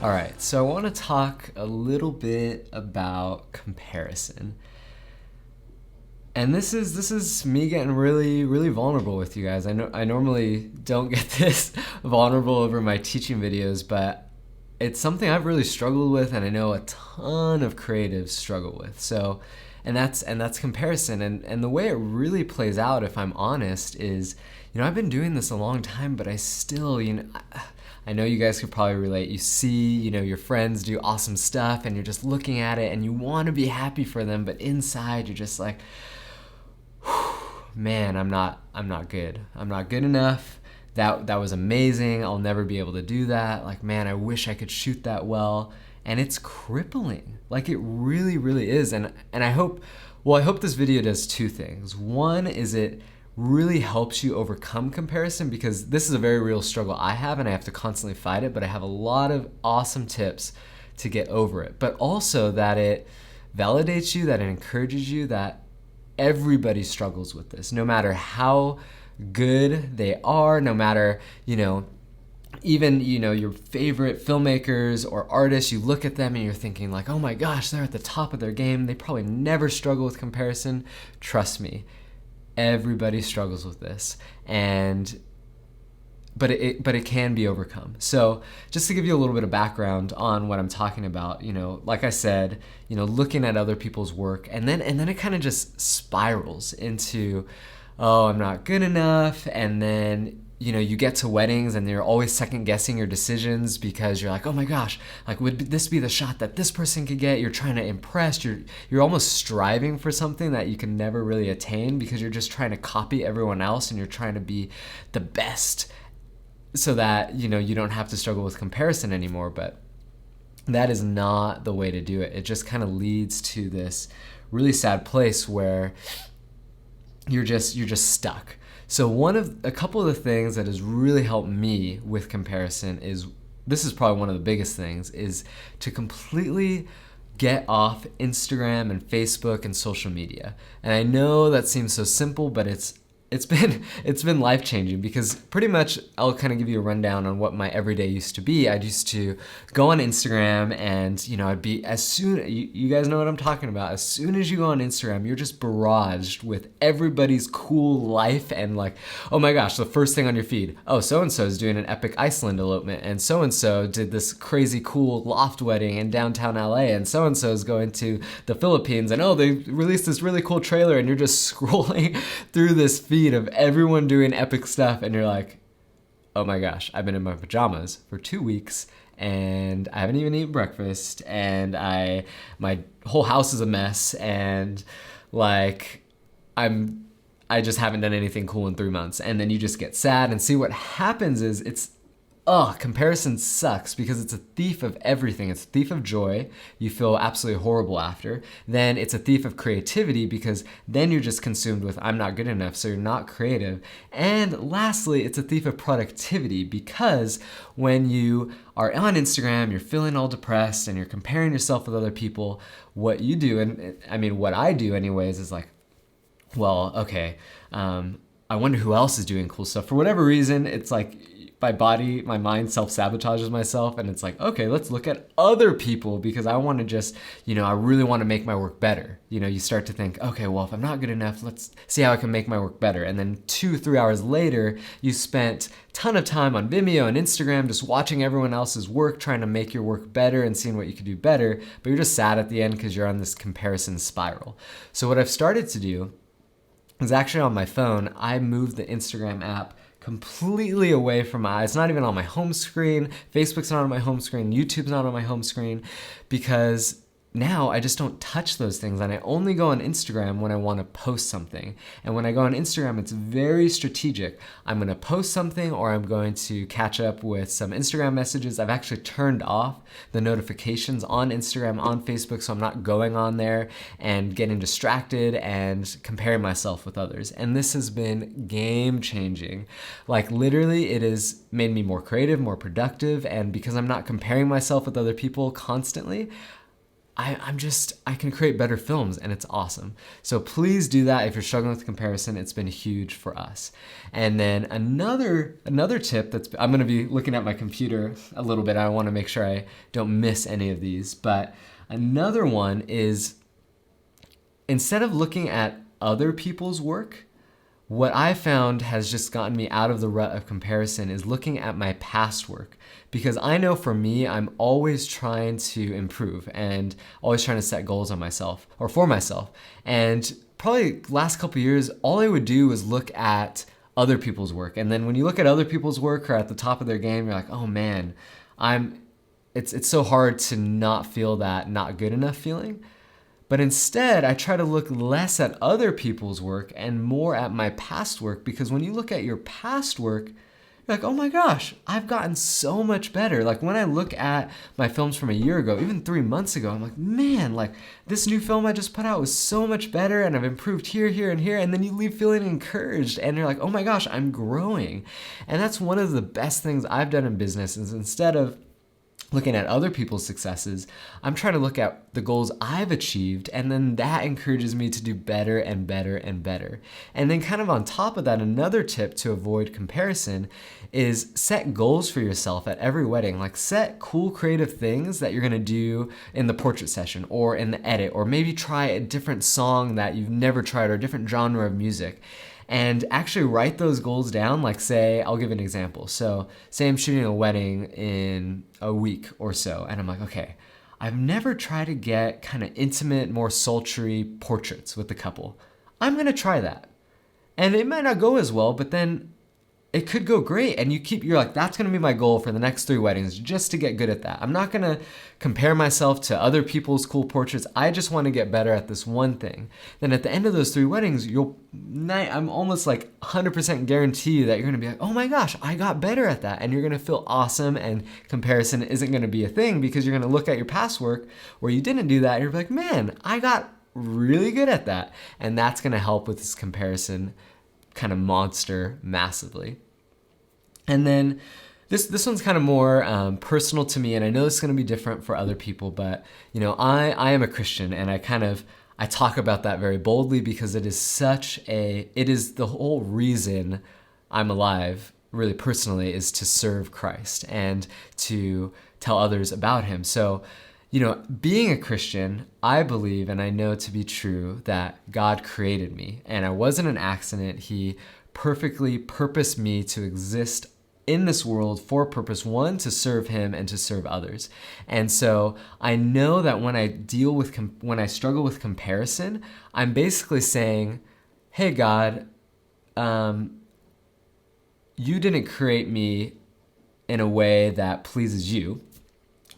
All right, so I want to talk a little bit about comparison. And this is me getting really vulnerable with you guys. I know I normally don't get this vulnerable over my teaching videos, but it's something I've really struggled with, and I know a ton of creatives struggle with. So, and that's comparison, and the way it really plays out, if I'm honest, is I've been doing this a long time, but I still I know you guys could probably relate. You see your friends do awesome stuff, and you're just looking at it, and you want to be happy for them, but inside you're just like, man, I'm not good. I'm not good enough. That was amazing. I'll never be able to do that. Like, man, I wish I could shoot that well. And it's crippling. Like, it really is. And I hope this video does two things. One is it really helps you overcome comparison, because this is a very real struggle I have, and I have to constantly fight it, but I have a lot of awesome tips to get over it. But also that it validates you, that it encourages you, that everybody struggles with this, no matter how good they are, no matter, even, your favorite filmmakers or artists, you look at them and you're thinking like, oh my gosh, they're at the top of their game. They probably never struggle with comparison. Trust me, everybody struggles with this. But it can be overcome. So just to give you a little bit of background on what I'm talking about, like I said, looking at other people's work, and then it kind of just spirals into, oh, I'm not good enough, and then you get to weddings and you're always second guessing your decisions because you're like, oh my gosh, like, would this be the shot that this person could get? You're trying to impress. You're almost striving for something that you can never really attain, because you're just trying to copy everyone else, and you're trying to be the best, so that you don't have to struggle with comparison anymore. But that is not the way to do it. It just kind of leads to this really sad place where you're just stuck. So a couple of the things that has really helped me with comparison is, this is probably one of the biggest things, is to completely get off Instagram and Facebook and social media. And I know that seems so simple, but it's been life-changing, because pretty much I'll kind of give you a rundown on what my everyday used to be. I used to go on Instagram, and I'd be, you guys know what I'm talking about. As soon as you go on Instagram, you're just barraged with everybody's cool life, and like, oh my gosh, the first thing on your feed, oh, so-and-so is doing an epic Iceland elopement, and so-and-so did this crazy cool loft wedding in downtown LA, and so-and-so is going to the Philippines, and oh, they released this really cool trailer, and you're just scrolling through this feed of everyone doing epic stuff, and you're like, oh my gosh, I've been in my pajamas for 2 weeks, and I haven't even eaten breakfast, and my whole house is a mess, and like, I just haven't done anything cool in 3 months. And then you just get sad, and see what happens is, comparison sucks, because it's a thief of everything. It's a thief of joy. You feel absolutely horrible after. Then it's a thief of creativity, because then you're just consumed with, I'm not good enough, so you're not creative. And lastly, it's a thief of productivity, because when you are on Instagram, you're feeling all depressed and you're comparing yourself with other people, what you do, and I mean, what I do anyways, is like, well, okay, I wonder who else is doing cool stuff. For whatever reason, it's like, my mind self-sabotages myself, and it's like, okay, let's look at other people, because I want to just, I really want to make my work better. You start to think, okay, well, if I'm not good enough, let's see how I can make my work better. And then 2-3 hours later, you spent a ton of time on Vimeo and Instagram just watching everyone else's work, trying to make your work better and seeing what you could do better, but you're just sad at the end because you're on this comparison spiral. So what I've started to do is, actually on my phone, I moved the Instagram app completely away from it's not even on my home screen. Facebook's not on my home screen. YouTube's not on my home screen, because now I just don't touch those things, and I only go on Instagram when I want to post something. And when I go on Instagram, it's very strategic. I'm going to post something, or I'm going to catch up with some Instagram messages. I've actually turned off the notifications on Instagram, on Facebook, so I'm not going on there and getting distracted and comparing myself with others. And this has been game changing. Like, literally, it has made me more creative, more productive, and because I'm not comparing myself with other people constantly, I can create better films, and it's awesome. So please do that if you're struggling with comparison. It's been huge for us. And then another tip I'm going to be looking at my computer a little bit. I want to make sure I don't miss any of these. But another one is, instead of looking at other people's work, what I found has just gotten me out of the rut of comparison is looking at my past work. Because I know for me, I'm always trying to improve and always trying to set goals on myself or for myself. And probably last couple of years, all I would do was look at other people's work. And then when you look at other people's work or at the top of their game, you're like, oh man, it's so hard to not feel that not good enough feeling. But instead, I try to look less at other people's work and more at my past work, because when you look at your past work, you're like, oh my gosh, I've gotten so much better. Like when I look at my films from a year ago, even 3 months ago, I'm like, man, like this new film I just put out was so much better and I've improved here, here, and here. And then you leave feeling encouraged and you're like, oh my gosh, I'm growing. And that's one of the best things I've done in business, is instead of looking at other people's successes, I'm trying to look at the goals I've achieved, and then that encourages me to do better and better and better. And then kind of on top of that, another tip to avoid comparison is set goals for yourself at every wedding. Like set cool creative things that you're gonna do in the portrait session or in the edit, or maybe try a different song that you've never tried or a different genre of music. And actually write those goals down. Like say, I'll give an example. So say I'm shooting a wedding in a week or so, and I'm like, okay, I've never tried to get kind of intimate, more sultry portraits with the couple. I'm gonna try that. And it might not go as well, but then it could go great. And you're like, that's gonna be my goal for the next 3 weddings, just to get good at that. I'm not gonna compare myself to other people's cool portraits. I just wanna get better at this one thing. Then at the end of those 3 weddings, I'm almost like 100% guarantee you that you're gonna be like, oh my gosh, I got better at that. And you're gonna feel awesome, and comparison isn't gonna be a thing, because you're gonna look at your past work where you didn't do that and you're like, man, I got really good at that. And that's gonna help with this comparison kind of monster massively. And then this one's kind of more personal to me, and I know it's going to be different for other people, but you know, I am a Christian, and I talk about that very boldly, because it is the whole reason I'm alive, really personally, is to serve Christ and to tell others about him. So, you know, being a Christian, I believe, and I know to be true, that God created me, and I wasn't an accident. He perfectly purposed me to exist in this world for a purpose, one, to serve him and to serve others. And so I know that when I struggle with comparison, I'm basically saying, hey God, you didn't create me in a way that pleases you,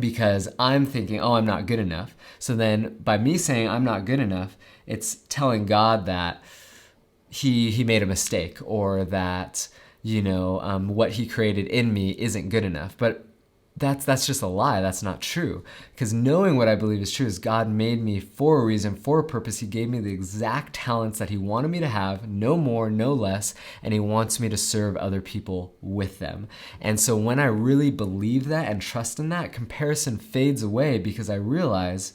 because I'm thinking, oh, I'm not good enough. So then by me saying I'm not good enough, it's telling God that he made a mistake, or that, you know, what he created in me isn't good enough. But that's just a lie. That's not true. Because knowing what I believe is true is God made me for a reason, for a purpose. He gave me the exact talents that he wanted me to have, no more, no less, and he wants me to serve other people with them. And so when I really believe that and trust in that, comparison fades away, because I realize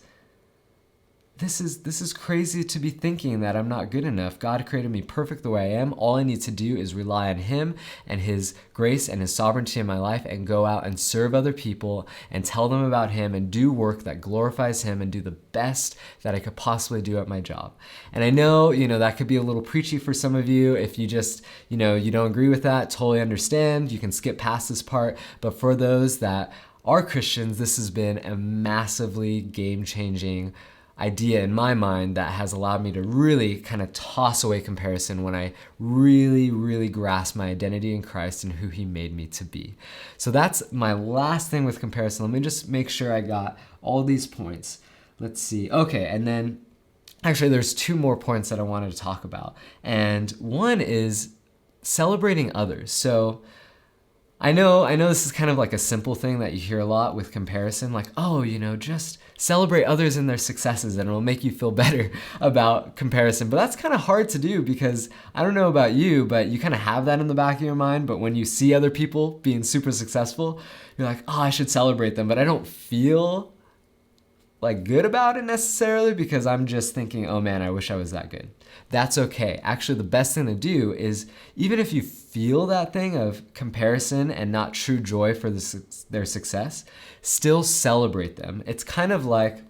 this is crazy to be thinking that I'm not good enough. God created me perfect the way I am. All I need to do is rely on him and his grace and his sovereignty in my life, and go out and serve other people and tell them about him and do work that glorifies him and do the best that I could possibly do at my job. And I know, you know, that could be a little preachy for some of you. If you just, you know, you don't agree with that, totally understand. You can skip past this part. But for those that are Christians, this has been a massively game-changing idea in my mind that has allowed me to really kind of toss away comparison when I really, really grasp my identity in Christ and who he made me to be. So that's my last thing with comparison. Let me just make sure I got all these points. Let's see. Okay, and then actually there's 2 more points that I wanted to talk about. And one is celebrating others. So I know this is kind of like a simple thing that you hear a lot with comparison, like, oh, you know, just celebrate others and their successes and it'll make you feel better about comparison. But that's kind of hard to do, because I don't know about you, but you kind of have that in the back of your mind. But when you see other people being super successful, you're like, oh, I should celebrate them. But I don't feel like good about it necessarily because I'm just thinking, oh man, I wish I was that good. That's okay. Actually, the best thing to do is, even if you feel that thing of comparison and not true joy for their success, still celebrate them. It's kind of like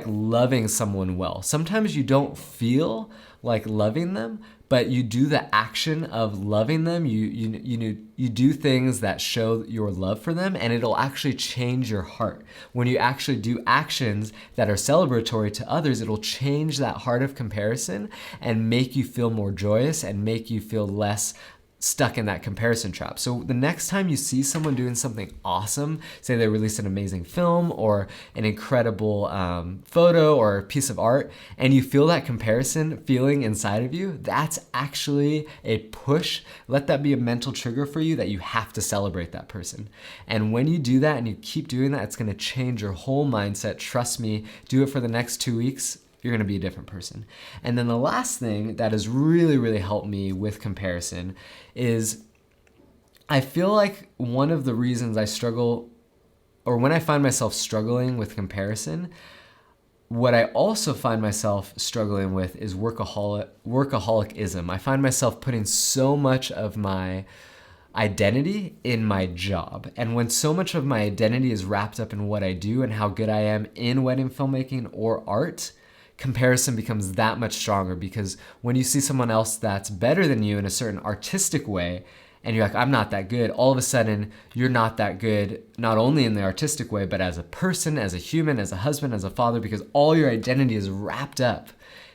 loving someone well. Sometimes you don't feel like loving them, but you do the action of loving them. You do things that show your love for them, and it'll actually change your heart. When you actually do actions that are celebratory to others, it'll change that heart of comparison and make you feel more joyous and make you feel less stuck in that comparison trap. So the next time you see someone doing something awesome, say they release an amazing film or an incredible photo or piece of art, and you feel that comparison feeling inside of you, that's actually a push. Let that be a mental trigger for you that you have to celebrate that person. And when you do that and you keep doing that, it's going to change your whole mindset. Trust me, do it for the next 2 weeks. You're going to be a different person. And then the last thing that has really, really helped me with comparison is I feel like one of the reasons I struggle, or when I find myself struggling with comparison, what I also find myself struggling with is workaholicism. I find myself putting so much of my identity in my job. And when so much of my identity is wrapped up in what I do and how good I am in wedding filmmaking or art, comparison becomes that much stronger, because when you see someone else that's better than you in a certain artistic way, and you're like, I'm not that good, all of a sudden you're not that good, not only in the artistic way, but as a person, as a human, as a husband, as a father, because all your identity is wrapped up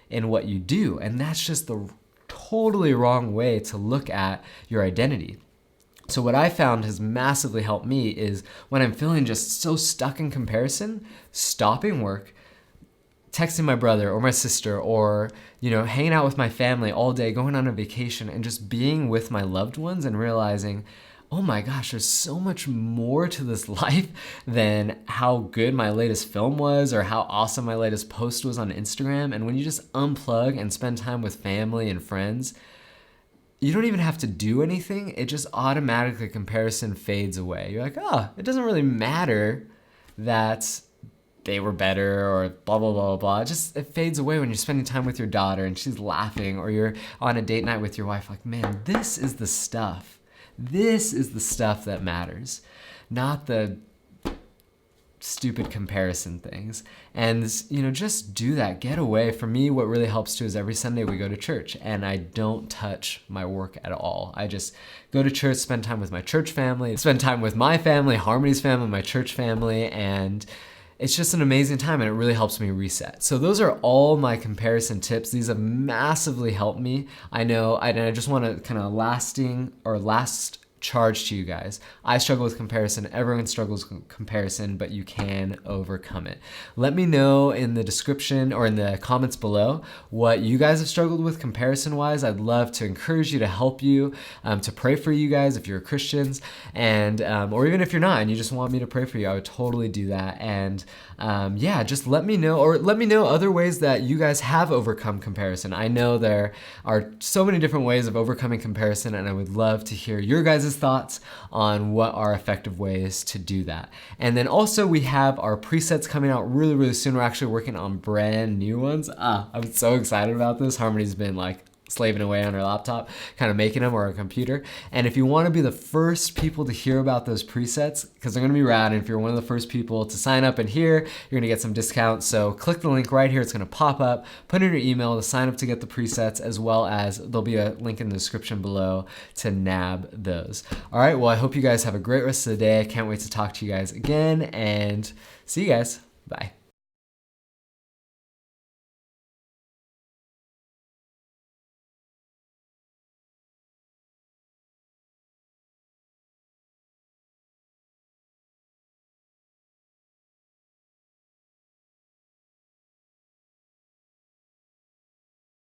in what you do. And that's just the totally wrong way to look at your identity. So what I found has massively helped me is when I'm feeling just so stuck in comparison, stopping work, texting my brother or my sister, or hanging out with my family all day, going on a vacation, and just being with my loved ones and realizing, oh my gosh, there's so much more to this life than how good my latest film was or how awesome my latest post was on Instagram. And when you just unplug and spend time with family and friends, you don't even have to do anything. It just automatically, comparison fades away. You're like, oh, it doesn't really matter that they were better or blah, blah, blah, blah. It fades away when you're spending time with your daughter and she's laughing, or you're on a date night with your wife. Like, man, this is the stuff. This is the stuff that matters, not the stupid comparison things. And, just do that. Get away. For me, what really helps too is every Sunday we go to church, and I don't touch my work at all. I just go to church, spend time with my church family, spend time with my family, Harmony's family, my church family, and it's just an amazing time, and it really helps me reset. So those are all my comparison tips. These have massively helped me. I know, and I just want to kind of last charge to you guys. I struggle with comparison. Everyone struggles with comparison, but you can overcome it. Let me know in the description or in the comments below what you guys have struggled with comparison-wise. I'd love to encourage you, to help you, to pray for you guys if you're Christians, and or even if you're not and you just want me to pray for you, I would totally do that. And just let me know, or let me know other ways that you guys have overcome comparison. I know there are so many different ways of overcoming comparison, and I would love to hear your guys' thoughts on what are effective ways to do that. And then also we have our presets coming out really, really soon. We're actually working on brand new ones. I'm so excited about this. Harmony's been like slaving away on her laptop, kind of making them, or a computer. And if you want to be the first people to hear about those presets, because they're going to be rad, and if you're one of the first people to sign up and hear, you're going to get some discounts. So click the link right here. It's going to pop up. Put in your email to sign up to get the presets, as well as there'll be a link in the description below to nab those. All right. Well, I hope you guys have a great rest of the day. I can't wait to talk to you guys again, and see you guys. Bye.